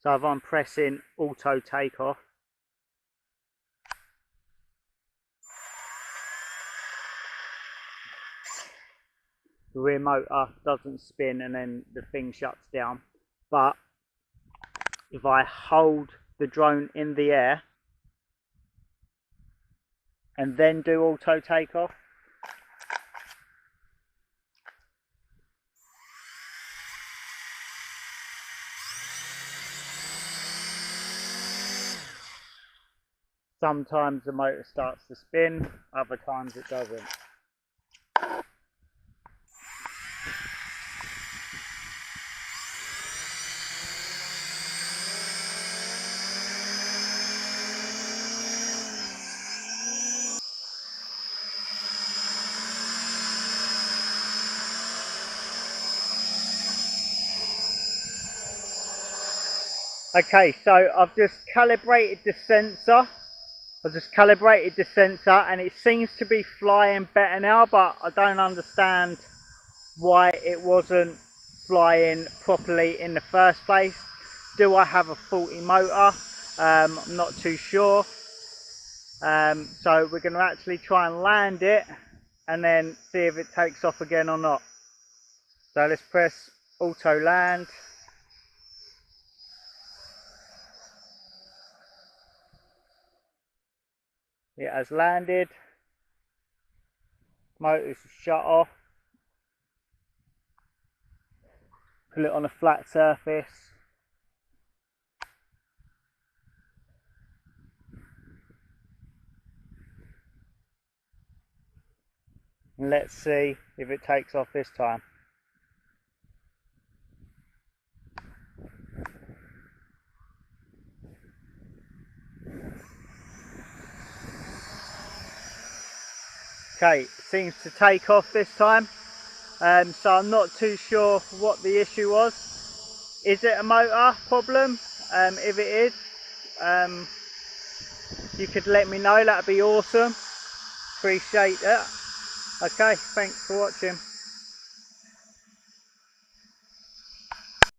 So if I'm pressing auto takeoff, the rear motor doesn't spin and then the thing shuts down. But if I hold the drone in the air and then do auto takeoff, sometimes the motor starts to spin, other times it doesn't. Okay, so I've just calibrated the sensor. And it seems to be flying better now, but I don't understand why it wasn't flying properly in the first place. Do I have a faulty motor? I'm not too sure. So we're going to actually try and land it and then see if it takes off again or not. So let's press auto land. It has landed. Motor's shut off. Put it on a flat surface. And let's see if it takes off this time. Okay, it seems to take off this time. So I'm not too sure what the issue was. Is it a motor problem? If it is, you could let me know, that'd be awesome. Appreciate that. Okay, thanks for watching.